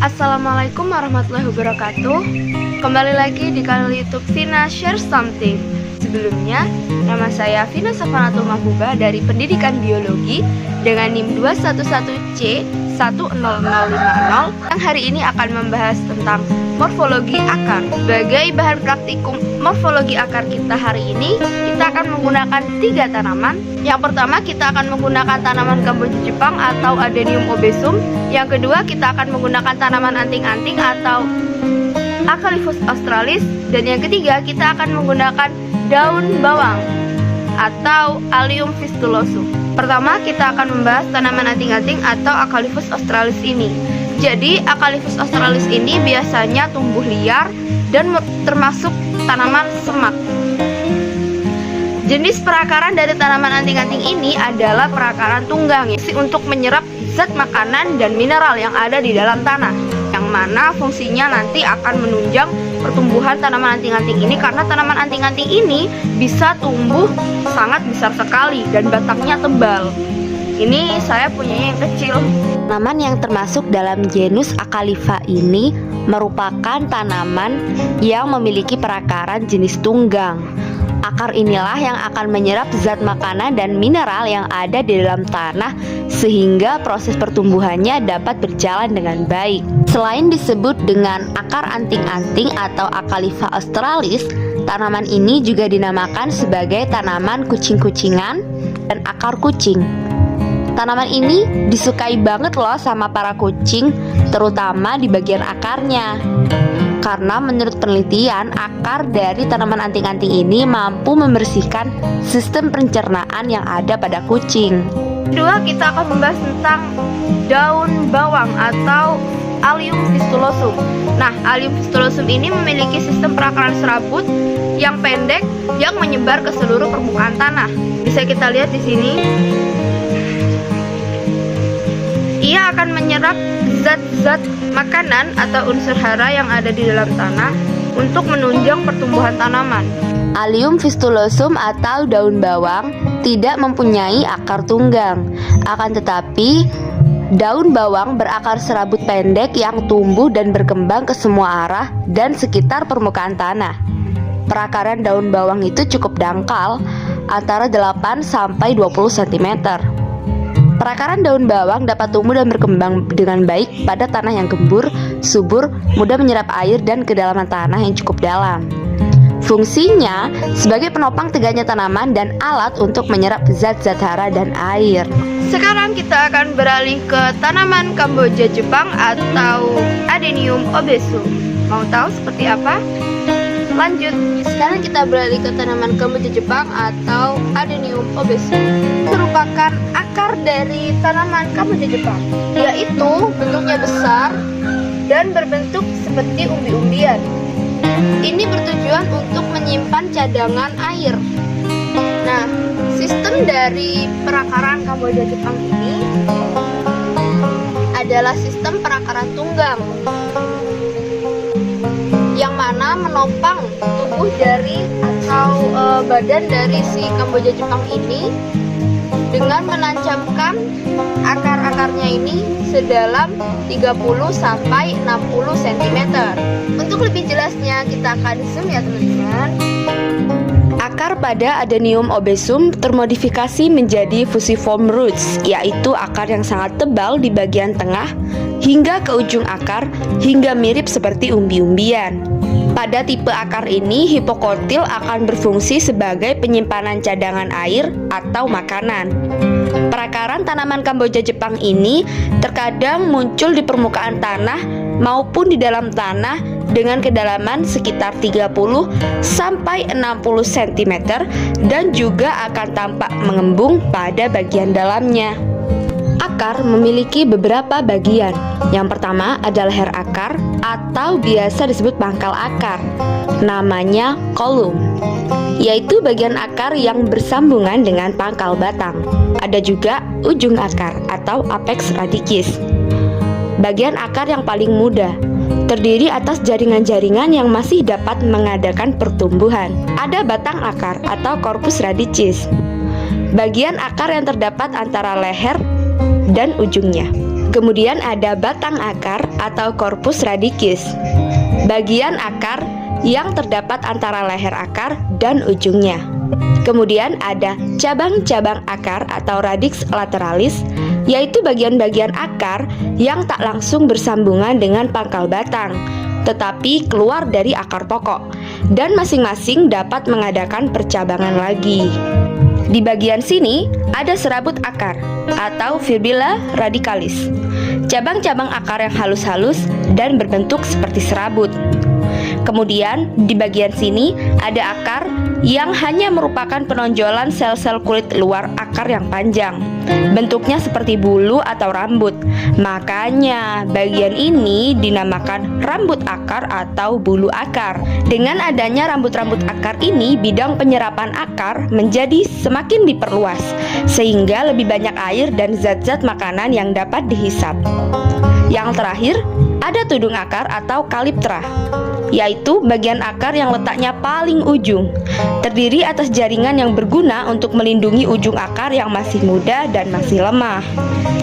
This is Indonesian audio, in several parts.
Assalamualaikum warahmatullahi wabarakatuh. Kembali lagi di kanal YouTube Vina Share Something. Sebelumnya, nama saya Vina Safanatul Mahbubah dari Pendidikan Biologi dengan NIM 211C10050 yang hari ini akan membahas tentang morfologi akar. Sebagai bahan praktikum morfologi akar kita hari ini, kita akan menggunakan 3 tanaman. Yang pertama, kita akan menggunakan tanaman Kamboja Jepang atau Adenium obesum. Yang kedua, kita akan menggunakan tanaman anting-anting atau Acalyphus australis. Dan yang ketiga, kita akan menggunakan daun bawang atau Allium fistulosum. Pertama, kita akan membahas tanaman anting-anting atau Acalyphus australis ini. Jadi, Acalyphus australis ini biasanya tumbuh liar dan termasuk tanaman semak. Jenis perakaran dari tanaman anting-anting ini adalah perakaran tunggang untuk menyerap zat makanan dan mineral yang ada di dalam tanah, yang mana fungsinya nanti akan menunjang pertumbuhan tanaman anting-anting ini, karena tanaman anting-anting ini bisa tumbuh sangat besar sekali dan batangnya tebal. Ini saya punyanya yang kecil. Tanaman yang termasuk dalam genus Acalypha ini merupakan tanaman yang memiliki perakaran jenis tunggang. Akar inilah yang akan menyerap zat makanan dan mineral yang ada di dalam tanah sehingga proses pertumbuhannya dapat berjalan dengan baik. Selain disebut dengan akar anting-anting atau Acalypha australis, tanaman ini juga dinamakan sebagai tanaman kucing-kucingan dan akar kucing. Tanaman ini disukai banget loh sama para kucing, terutama di bagian akarnya. Karena menurut penelitian, akar dari tanaman anting-anting ini mampu membersihkan sistem pencernaan yang ada pada kucing. Kedua, kita akan membahas tentang daun bawang atau Allium fistulosum. Nah, Allium fistulosum ini memiliki sistem perakaran serabut yang pendek yang menyebar ke seluruh permukaan tanah. Bisa kita lihat di sini. Ia akan menyerap zat-zat makanan atau unsur hara yang ada di dalam tanah untuk menunjang pertumbuhan tanaman. Allium fistulosum atau daun bawang tidak mempunyai akar tunggang. Akan tetapi, daun bawang berakar serabut pendek yang tumbuh dan berkembang ke semua arah dan sekitar permukaan tanah. Perakaran daun bawang itu cukup dangkal, antara 8 sampai 20 cm. Perakaran daun bawang dapat tumbuh dan berkembang dengan baik pada tanah yang gembur, subur, mudah menyerap air dan kedalaman tanah yang cukup dalam. Fungsinya sebagai penopang tegaknya tanaman dan alat untuk menyerap zat-zat hara dan air. Sekarang kita akan beralih ke tanaman Kamboja Jepang atau Adenium obesum. Mau tahu seperti apa? Lanjut. Sekarang kita beralih ke tanaman Kamboja Jepang atau Adenium obesum. Merupakan akar dari tanaman Kamboja Jepang, yaitu bentuknya besar dan berbentuk seperti umbi-umbian. Ini bertujuan untuk menyimpan cadangan air. Nah, sistem dari perakaran Kamboja Jepang ini adalah sistem perakaran tunggang, yang mana menopang tubuh dari atau badan dari si Kamboja Jepang ini dengan menancapkan akar-akarnya ini sedalam 30 sampai 60 cm. Untuk lebih jelasnya kita akan zoom ya teman-teman. Akar pada Adenium obesum termodifikasi menjadi fusiform roots, yaitu akar yang sangat tebal di bagian tengah hingga ke ujung akar hingga mirip seperti umbi-umbian. Pada tipe akar ini, hipokotil akan berfungsi sebagai penyimpanan cadangan air atau makanan. Perakaran tanaman Kamboja Jepang ini terkadang muncul di permukaan tanah maupun di dalam tanah dengan kedalaman sekitar 30 sampai 60 cm dan juga akan tampak mengembung pada bagian dalamnya. Akar memiliki beberapa bagian. Yang pertama adalah leher akar atau biasa disebut pangkal akar. Namanya kolum, yaitu bagian akar yang bersambungan dengan pangkal batang. Ada juga ujung akar atau apex radicus. Bagian akar yang paling muda, terdiri atas jaringan-jaringan yang masih dapat mengadakan pertumbuhan. Ada batang akar atau corpus radicus. Bagian akar yang terdapat antara leher dan ujungnya. Kemudian ada batang akar atau corpus radicus, bagian akar yang terdapat antara leher akar dan ujungnya. Kemudian ada cabang-cabang akar atau radix lateralis, yaitu bagian-bagian akar yang tak langsung bersambungan dengan pangkal batang, tetapi keluar dari akar pokok, dan masing-masing dapat mengadakan percabangan lagi. Di bagian sini ada serabut akar atau fibula radicalis, cabang-cabang akar yang halus-halus dan berbentuk seperti serabut. Kemudian di bagian sini ada akar yang hanya merupakan penonjolan sel-sel kulit luar akar yang panjang. Bentuknya seperti bulu atau rambut. Makanya bagian ini dinamakan rambut akar atau bulu akar. Dengan adanya rambut-rambut akar ini, bidang penyerapan akar menjadi semakin diperluas, sehingga lebih banyak air dan zat-zat makanan yang dapat dihisap. Yang terakhir, ada tudung akar atau kaliptra, yaitu bagian akar yang letaknya paling ujung, terdiri atas jaringan yang berguna untuk melindungi ujung akar yang masih muda dan masih lemah.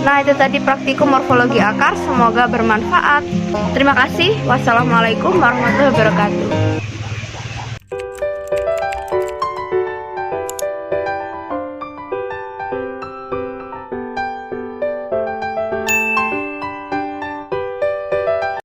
Nah, itu tadi praktikum morfologi akar, semoga bermanfaat. Terima kasih. Wassalamualaikum warahmatullahi wabarakatuh.